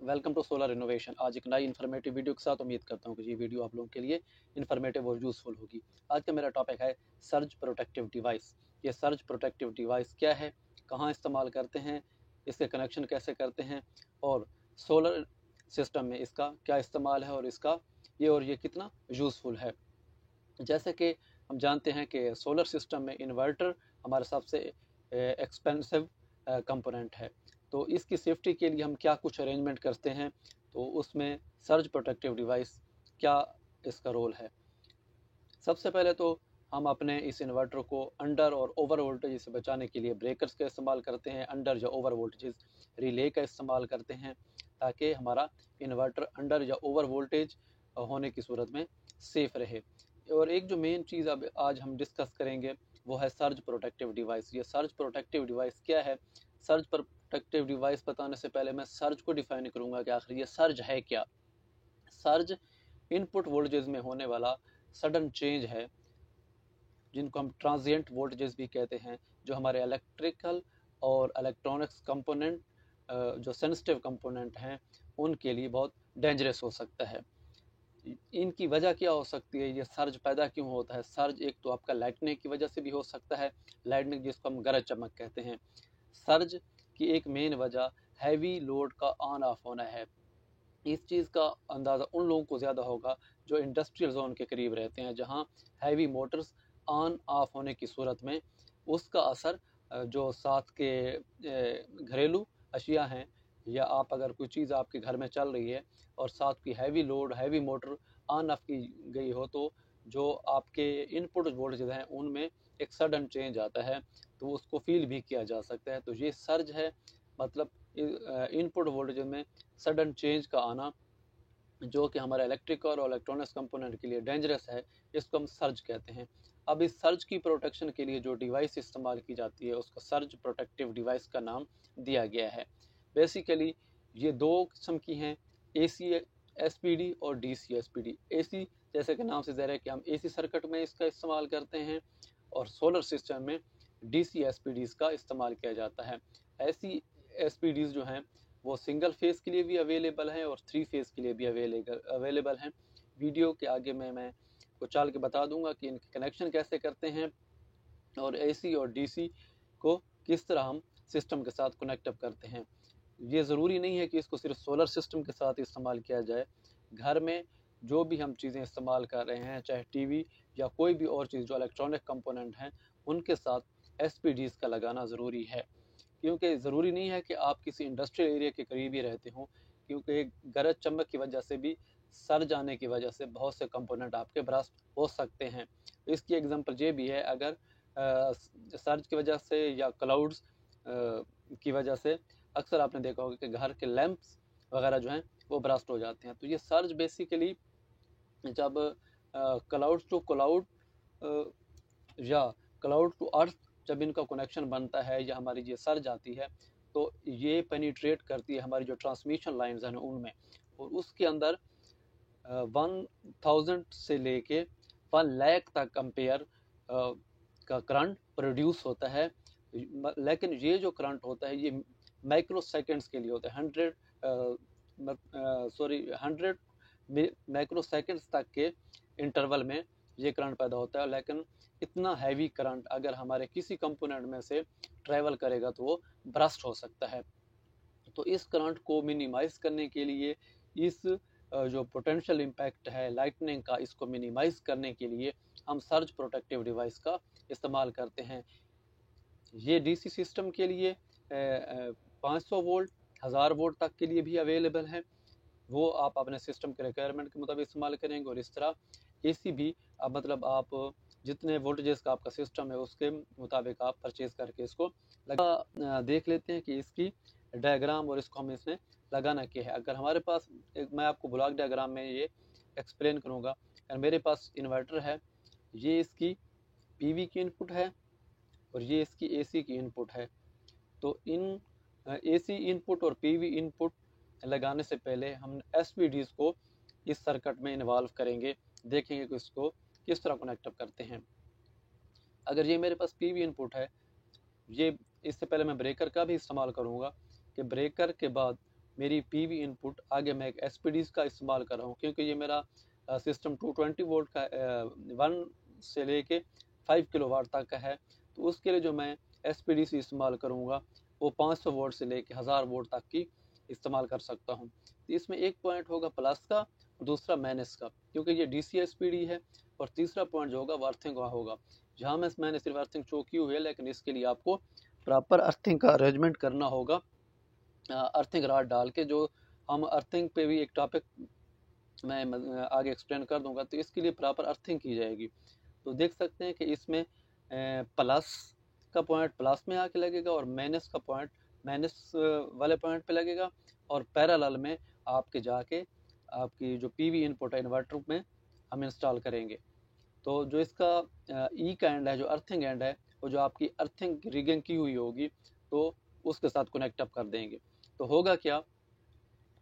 Welcome to solar innovation. आज एक नई इन्फॉर्मेटिव वीडियो के साथ उम्मीद करता हूँ कि ये वीडियो आप लोगों के लिए इन्फॉर्मेटिव और यूज़फुल होगी। आज का मेरा टॉपिक है सर्ज प्रोटेक्टिव डिवाइस। ये सर्ज प्रोटेक्टिव डिवाइस क्या है, कहाँ इस्तेमाल करते हैं, इसके कनेक्शन कैसे करते हैं और सोलर सिस्टम में इसका क्या इस्तेमाल है और ये कितना यूज़फुल है। जैसे कि हम जानते हैं कि सोलर सिस्टम में इन्वर्टर हमारा सबसे एक्सपेंसिव कंपोनेंट है। तो इसकी सेफ्टी के लिए हम क्या कुछ अरेंजमेंट करते हैं, तो उसमें सर्ज प्रोटेक्टिव डिवाइस क्या इसका रोल है। सबसे पहले तो हम अपने इस इन्वर्टर को अंडर और ओवर वोल्टेज से बचाने के लिए ब्रेकर्स का इस्तेमाल करते हैं। अंडर या ओवर वोल्टेज रिले का इस्तेमाल करते हैं ताकि हमारा इन्वर्टर अंडर या ओवर वोल्टेज होने की सूरत में सेफ रहे। और एक जो मेन चीज़ अब आज हम डिस्कस करेंगे वो है सर्ज प्रोटेक्टिव डिवाइस। ये सर्ज प्रोटेक्टिव डिवाइस क्या है। सर्ज प्रोटेक्टिव डिवाइस बताने से पहले मैं सर्ज को डिफाइन करूँगा कि आखिर ये सर्ज है क्या। सर्ज इनपुट वोल्टेज में होने वाला सडन चेंज है, जिनको हम ट्रांजिएंट वोल्टेजेस भी कहते हैं, जो हमारे इलेक्ट्रिकल और इलेक्ट्रॉनिक्स कंपोनेंट जो सेंसिटिव कंपोनेंट हैं उनके लिए बहुत डेंजरस हो सकता है। इनकी वजह क्या हो सकती है, ये सर्ज पैदा क्यों होता है। सर्ज एक तो आपका लाइटनिंग की वजह से भी हो सकता है, लाइटनिंग जिसको हम गरज चमक कहते हैं। सर्ज की एक मेन वजह हैवी लोड का ऑन ऑफ होना है। इस चीज़ का अंदाज़ा उन लोगों को ज़्यादा होगा जो इंडस्ट्रियल जोन के करीब रहते हैं, जहाँ हैवी मोटर्स ऑन ऑफ होने की सूरत में उसका असर जो साथ के घरेलू अशिया हैं, या आप अगर कोई चीज़ आपके घर में चल रही है और साथ की heavy load heavy motor on off की गई हो, तो जो आपके इनपुट वोल्टेज हैं उनमें एक सडन चेंज आता है, तो उसको फील भी किया जा सकता है। तो ये सर्ज है, मतलब इनपुट वोल्टेज में सडन चेंज का आना, जो कि हमारे इलेक्ट्रिकल और इलेक्ट्रॉनिक्स कंपोनेंट के लिए डेंजरस है, इसको हम सर्ज कहते हैं। अब इस सर्ज की प्रोटेक्शन के लिए जो डिवाइस इस्तेमाल की जाती है उसको सर्ज प्रोटेक्टिव डिवाइस का नाम दिया गया है। बेसिकली ये दो किस्म की हैं, AC SPD और DC SPD। AC जैसे कि नाम से ज़ाहिर है कि हम AC सर्किट में इसका इस्तेमाल करते हैं, और सोलर सिस्टम में DC SPDs का इस्तेमाल किया जाता है। ऐसी SPDs जो हैं वो सिंगल फेज़ के लिए भी अवेलेबल हैं और 3 फेज़ के लिए भी अवेलेबल हैं। वीडियो के आगे में मैं कुछ चल के बता दूंगा कि इनके कनेक्शन कैसे करते हैं और AC और DC को किस तरह हम सिस्टम के साथ कनेक्ट अप करते हैं। ये ज़रूरी नहीं है कि इसको सिर्फ सोलर सिस्टम के साथ इस्तेमाल किया जाए। घर में जो भी हम चीज़ें इस्तेमाल कर रहे हैं, चाहे टीवी या कोई भी और चीज़ जो इलेक्ट्रॉनिक कंपोनेंट हैं, उनके साथ SPDs का लगाना ज़रूरी है। क्योंकि ज़रूरी नहीं है कि आप किसी इंडस्ट्रियल एरिया के करीब ही रहते हों, क्योंकि गरज चमक की वजह से भी, सर जाने की वजह से बहुत से कंपोनेंट आपके बर्स्ट हो सकते हैं। इसकी एग्जांपल ये भी है, अगर सर्ज की वजह से या क्लाउड्स की वजह से अक्सर आपने देखा होगा कि घर के लैंप्स वगैरह जो हैं वो ब्रास्ट हो जाते हैं। तो ये सर्ज बेसिकली जब क्लाउड टू क्लाउड या क्लाउड टू अर्थ जब इनका कनेक्शन बनता है या हमारी ये सर्ज आती है, तो ये पेनिट्रेट करती है हमारी जो ट्रांसमिशन लाइन्स हैं उनमें, और उसके अंदर 1000 से लेके 1 लाख तक कंपेयर का करंट प्रोड्यूस होता है। लेकिन ये जो करंट होता है ये माइक्रो सेकेंड्स के लिए होता है। 100 माइक्रो सेकेंड्स तक के इंटरवल में ये करंट पैदा होता है। लेकिन इतना हैवी करंट अगर हमारे किसी कंपोनेंट में से ट्रैवल करेगा तो वो ब्रस्ट हो सकता है। तो इस करंट को मिनिमाइज करने के लिए, इस जो पोटेंशियल इम्पैक्ट है लाइटनिंग का, इसको मिनिमाइज करने के लिए हम सर्ज प्रोटेक्टिव डिवाइस का इस्तेमाल करते हैं। ये डीसी सिस्टम के लिए 500 वोल्ट 1000 वोल्ट तक के लिए भी अवेलेबल है। वो आप अपने सिस्टम के रिक्वायरमेंट के मुताबिक इस्तेमाल करेंगे। और इस तरह एसी भी मतलब आप जितने वोल्टेजेस का आपका सिस्टम है उसके मुताबिक आप परचेज करके इसको देख लेते हैं कि इसकी डायग्राम और इसको हम इसमें लगाना क्या है। अगर हमारे पास मैं आपको ब्लॉक डायग्राम में ये एक्सप्लेन करूँगा। अगर मेरे पास इन्वर्टर है, ये इसकी पीवी की इनपुट है और ये इसकी एसी की इनपुट है। तो इन एसी इनपुट और पीवी इनपुट लगाने से पहले हम एसपीडीज को इस सर्किट में इन्वॉल्व करेंगे, देखेंगे कि इसको किस तरह कनेक्ट अप करते हैं। अगर ये मेरे पास पीवी इनपुट है, ये इससे पहले मैं ब्रेकर का भी इस्तेमाल करूँगा कि ब्रेकर के बाद मेरी पीवी इनपुट आगे मैं एक एसपीडीज का इस्तेमाल कर रहा हूँ, क्योंकि ये मेरा सिस्टम 220 वोल्ट का 1 से लेके 5 किलोवाट तक का है। तो उसके लिए जो मैं एसपीडीसी इस्तेमाल करूँगा वो 500 वोल्ट से लेके 1000 वोल्ट तक की इस्तेमाल कर सकता हूँ। तो इसमें एक पॉइंट होगा प्लस का, दूसरा माइनस का, क्योंकि ये डीसी एसपीडी है। और तीसरा पॉइंट जो होगा वो अर्थिंग का होगा। जहाँ मैंने सिर्फ अर्थिंग शो की हुई है, लेकिन इसके लिए आपको प्रॉपर अर्थिंग का अरेंजमेंट करना होगा, अर्थिंग रॉड डाल के। जो हम अर्थिंग पे भी एक टॉपिक मैं आगे एक्सप्लेन कर दूंगा। तो इसके लिए प्रॉपर अर्थिंग की जाएगी। तो देख सकते हैं कि इसमें प्लस का पॉइंट प्लस में आके लगेगा और माइनस का पॉइंट माइनस वाले पॉइंट पे लगेगा, और पैरेलल में आपके जाके आपकी जो पीवी इनपुट है इन्वर्टर में हम इंस्टॉल करेंगे। तो जो इसका ई का एंड है, जो अर्थिंग एंड है, वो जो आपकी अर्थिंग रिगिंग की हुई होगी तो उसके साथ कनेक्ट अप कर देंगे। तो होगा क्या,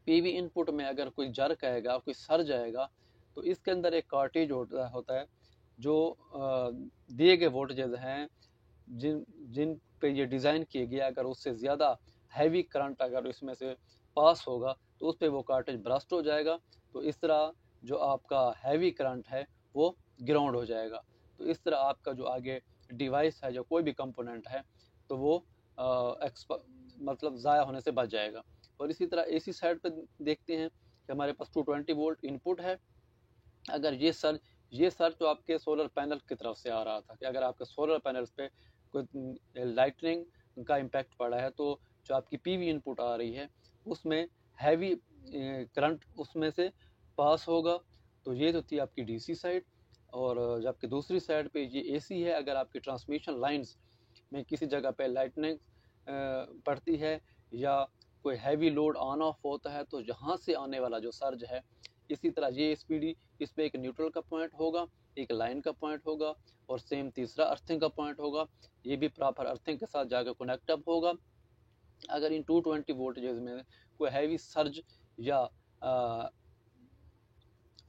पीवी इनपुट में अगर कोई जर्क आएगा, कोई सर्ज आएगा, तो इसके अंदर एक कार्टेज होता है जो दिए गए वोल्टेज हैं जिन जिन पे ये डिज़ाइन किए गया, अगर उससे ज़्यादा हैवी करंट अगर इसमें से पास होगा तो उस पर वो कार्टेज ब्रस्ट हो जाएगा। तो इस तरह जो आपका हैवी करंट है वो ग्राउंड हो जाएगा। तो इस तरह आपका जो आगे डिवाइस है, जो कोई भी कंपोनेंट है, तो वो मतलब ज़ाया होने से बच जाएगा। और इसी तरह एसी साइड पर देखते हैं कि हमारे पास 220 वोल्ट इनपुट है। अगर ये सर्च तो आपके सोलर पैनल की तरफ से आ रहा था कि अगर आपके सोलर पैनल्स पे कोई लाइटनिंग का इम्पैक्ट पड़ा है, तो जो आपकी पीवी इनपुट आ रही है उसमें हैवी करंट उसमें से पास होगा। तो ये तो थी आपकी डीसी साइड। और जबकि दूसरी साइड पे ये एसी है। अगर आपकी ट्रांसमिशन लाइंस में किसी जगह पे लाइटनिंग पड़ती है या कोई हैवी लोड ऑन ऑफ होता है, तो यहाँ से आने वाला जो सर्ज है, इसी तरह ये एसपीडी, इस पर एक न्यूट्रल का पॉइंट होगा, एक लाइन का पॉइंट होगा, और सेम तीसरा अर्थिंग का पॉइंट होगा। ये भी प्रॉपर अर्थिंग के साथ जाकर कनेक्ट अप होगा। अगर इन 220 वोल्टेज में कोई हैवी सर्ज या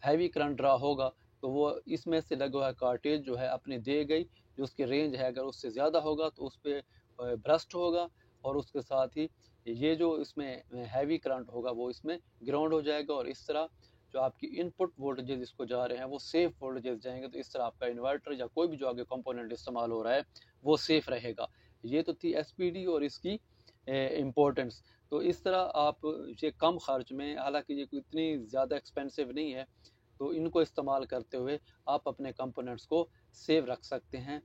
हैवी करंट ड्रा होगा, तो वो इसमें से लगा हुआ कार्टेज जो है अपनी दे गई जो उसकी रेंज है, अगर उससे ज़्यादा होगा तो उस पर ब्रस्ट होगा। और उसके साथ ही ये जो इसमें हैवी करंट होगा वो इसमें ग्राउंड हो जाएगा। और इस तरह जो आपकी इनपुट वोल्टेजेस इसको जा रहे हैं वो सेफ वोल्टेजेस जाएंगे। तो इस तरह आपका इन्वर्टर या कोई भी जो आगे कंपोनेंट इस्तेमाल हो रहा है वो सेफ रहेगा। ये तो थी एसपीडी और इसकी इम्पोर्टेंस। तो इस तरह आप ये कम खर्च में, हालांकि ये इतनी ज़्यादा एक्सपेंसिव नहीं है, तो इनको इस्तेमाल करते हुए आप अपने कंपोनेंट्स को सेव रख सकते हैं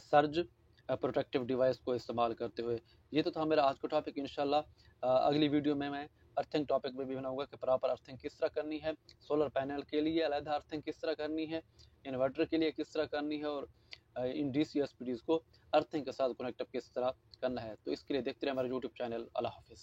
सर्ज प्रोटेक्टिव डिवाइस को इस्तेमाल करते हुए। ये तो था मेरा आज का टॉपिक। इंशाल्लाह अगली वीडियो में मैं अर्थिंग टॉपिक में भी बनाऊंगा कि प्रॉपर अर्थिंग किस तरह करनी है, सोलर पैनल के लिए अलग अर्थिंग किस तरह करनी है, इन्वर्टर के लिए किस तरह करनी है, और इन डीसी एसपीडीज को अर्थिंग के साथ कनेक्ट किस तरह करना है। तो इसके लिए देखते रहे हमारे यूट्यूब चैनल। अल्लाह हाफिज़।